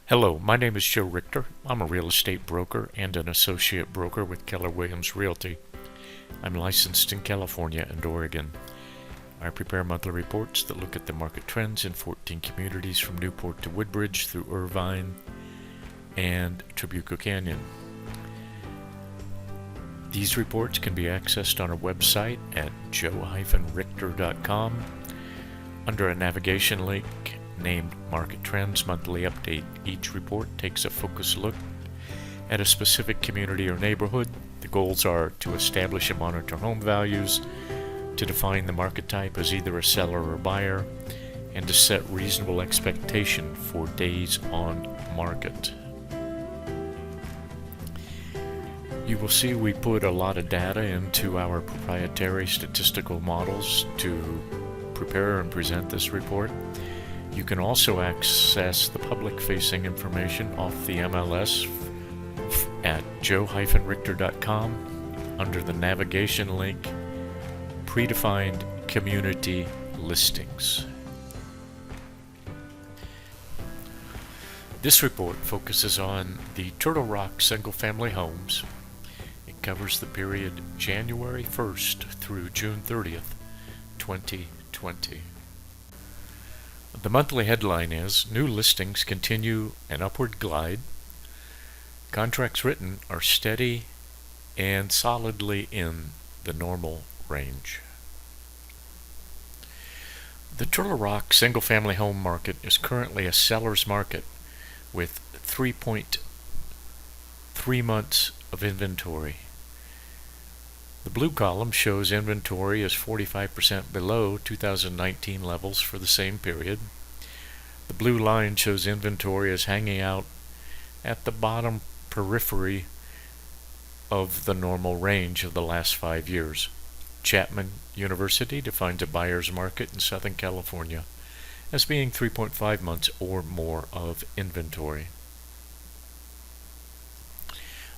Hello, my name is Joe Richter. I'm a real estate broker and an associate broker with Keller Realty. I'm licensed in California and Oregon. I prepare monthly reports that look at the market trends in 14 communities from Newport to Woodbridge through Irvine and Trabuco Canyon. These reports can be accessed on our website at joe-richter.com under a navigation link named Market Trends Monthly Update. Each report takes a focused look at a specific community or neighborhood. The goals are to establish and monitor home values, to define the market type as either a seller or buyer, and to set reasonable expectation for days on market. You will see we put a lot of data into our proprietary statistical models to prepare and present this report. You can also access the public-facing information off the MLS at joe-richter.com under the navigation link Predefined Community Listings. This report focuses on the Turtle Rock single-family homes. It covers the period January 1st through June 30th, 2020. The monthly headline is, New listings continue an upward glide. Contracts written are steady and solidly in the normal range. The Turtle Rock single-family home market is currently a seller's market with 3.3 months of inventory. The blue column shows inventory is 45% below 2019 levels for the same period. The blue line shows inventory as hanging out at the bottom periphery of the normal range of the last 5 years. Chapman University defines a buyer's market in Southern California as being 3.5 months or more of inventory.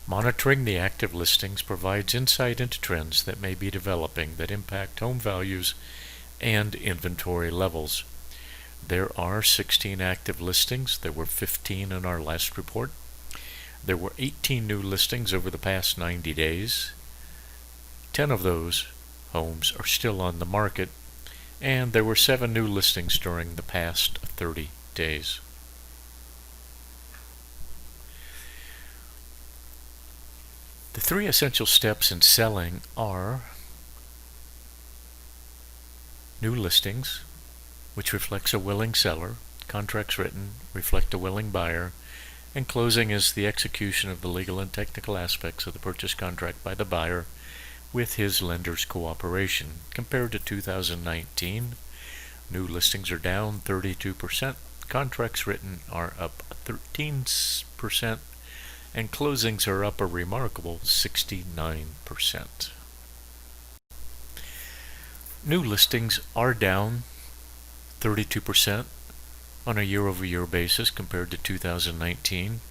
Monitoring the active listings provides insight into trends that may be developing that impact home values and inventory levels. There are 16 active listings. There were 15 in our last report. There were 18 new listings over the past 90 days. 10 of those homes are still on the market, and there were 7 new listings during the past 30 days. The 3 essential steps in selling are new listings, which reflects a willing seller, contracts written reflect a willing buyer, and closing is the execution of the legal and technical aspects of the purchase contract by the buyer with his lender's cooperation. Compared to 2019, new listings are down 32%, contracts written are up 13%, and closings are up a remarkable 69%. New listings are down 32% on a year-over-year basis compared to 2019.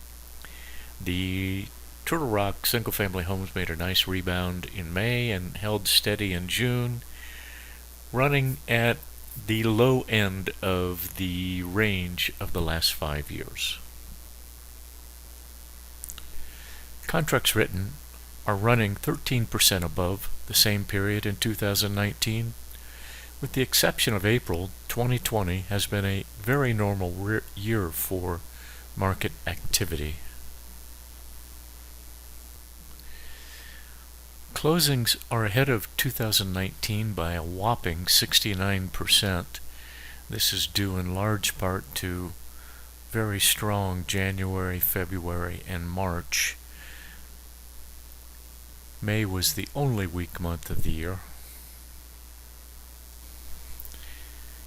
The Turtle Rock single-family homes made a nice rebound in May and held steady in June, running at the low end of the range of the last 5 years. Contracts written are running 13% above the same period in 2019. With the exception of April, 2020 has been a very normal year for market activity. Closings are ahead of 2019 by a whopping 69%. This is due in large part to very strong January, February, and March. May was the only weak month of the year.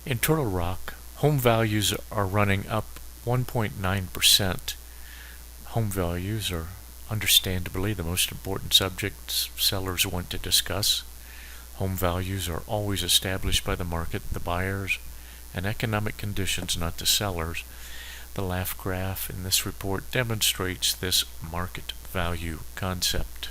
In Turtle Rock, home values are running up 1.9%. Home values are understandably the most important subject sellers want to discuss. Home values are always established by the market, the buyers, and economic conditions, not the sellers. The laugh graph in this report demonstrates this market value concept.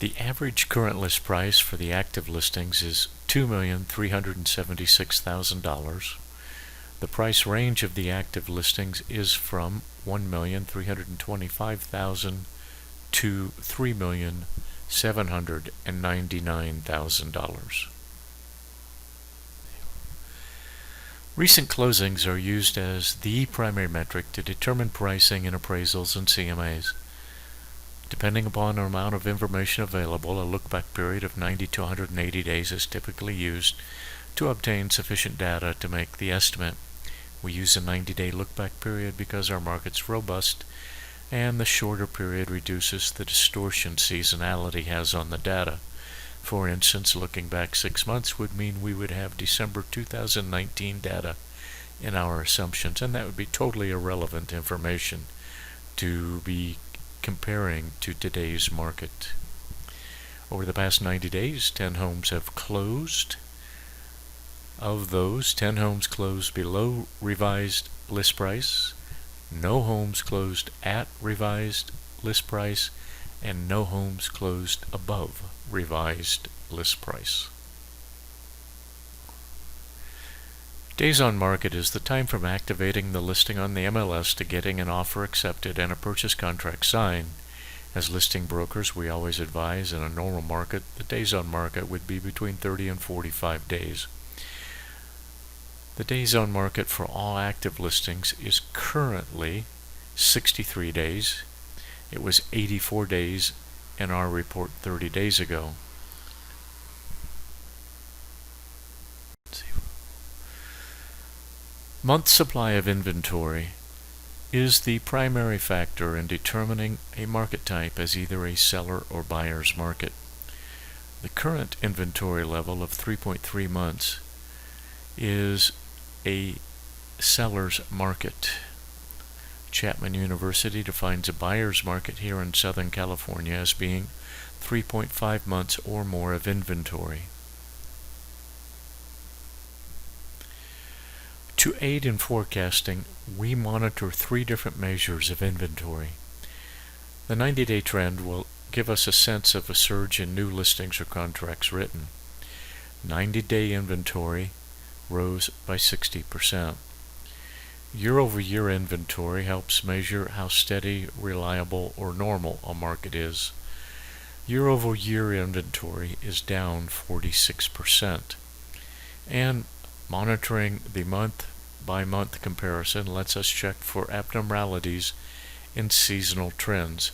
The average current list price for the active listings is $2,376,000. The price range of the active listings is from $1,325,000 to $3,799,000. Recent closings are used as the primary metric to determine pricing in appraisals and CMAs. Depending upon the amount of information available, a look-back period of 90 to 180 days is typically used to obtain sufficient data to make the estimate. We use a 90-day look-back period because our market's robust, and the shorter period reduces the distortion seasonality has on the data. For instance, looking back 6 months would mean we would have December 2019 data in our assumptions, and that would be totally irrelevant information to be comparing to today's market. Over the past 90 days, 10 homes have closed. Of those, 10 homes closed below revised list price, no homes closed at revised list price, and no homes closed above revised list price. Days on market is the time from activating the listing on the MLS to getting an offer accepted and a purchase contract signed. As listing brokers, we always advise in a normal market, the days on market would be between 30 and 45 days. The days on market for all active listings is currently 63 days. It was 84 days in our report 30 days ago. Month supply of inventory is the primary factor in determining a market type as either a seller or buyer's market. The current inventory level of 3.3 months is a seller's market. Chapman University defines a buyer's market here in Southern California as being 3.5 months or more of inventory. To aid in forecasting, we monitor 3 different measures of inventory. The 90-day trend will give us a sense of a surge in new listings or contracts written. 90-day inventory rose by 60%. Year-over-year inventory helps measure how steady, reliable, or normal a market is. Year-over-year inventory is down 46%. And monitoring the month-by-month comparison lets us check for abnormalities in seasonal trends.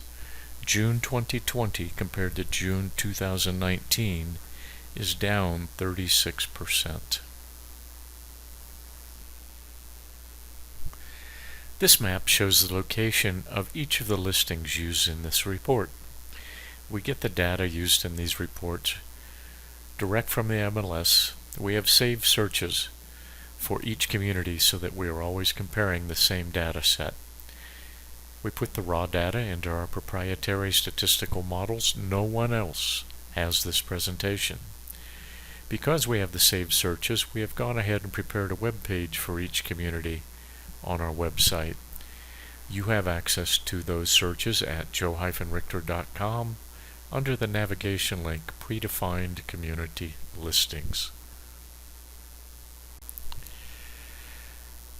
June 2020 compared to June 2019 is down 36%. This map shows the location of each of the listings used in this report. We get the data used in these reports direct from the MLS. We have saved searches for each community so that we are always comparing the same data set. We put the raw data into our proprietary statistical models. No one else has this presentation. Because we have the saved searches, we have gone ahead and prepared a web page for each community on our website. You have access to those searches at joe-richter.com under the navigation link Predefined Community Listings.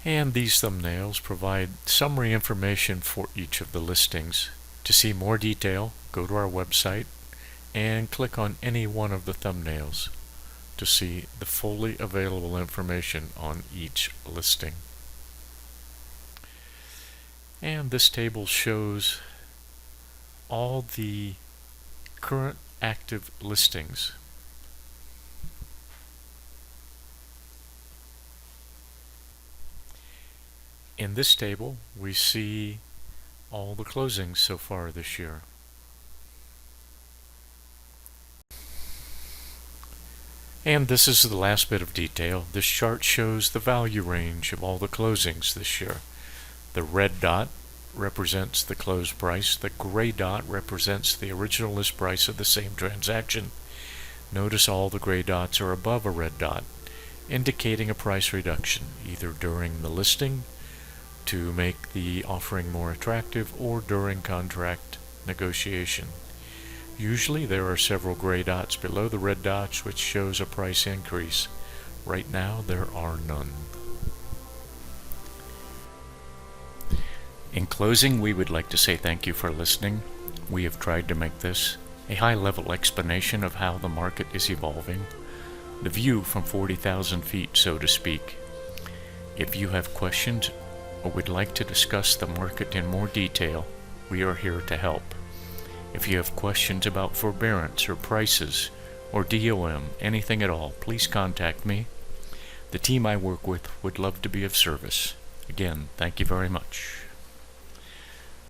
And these thumbnails provide summary information for each of the listings. To see more detail, go to our website and click on any one of the thumbnails to see the fully available information on each listing. And this table shows all the current active listings. In this table, we see all the closings so far this year. And this is the last bit of detail. This chart shows the value range of all the closings this year. The red dot represents the close price. The gray dot represents the original list price of the same transaction. Notice all the gray dots are above a red dot, indicating a price reduction, either during the listing to make the offering more attractive or during contract negotiation. Usually there are several gray dots below the red dots which shows a price increase. Right now there are none. In closing, we would like to say thank you for listening. We have tried to make this a high-level explanation of how the market is evolving, the view from 40,000 feet, so to speak. If you have questions or would like to discuss the market in more detail, we are here to help. If you have questions about forbearance or prices or DOM, anything at all, please contact me. The team I work with would love to be of service. Again, thank you very much.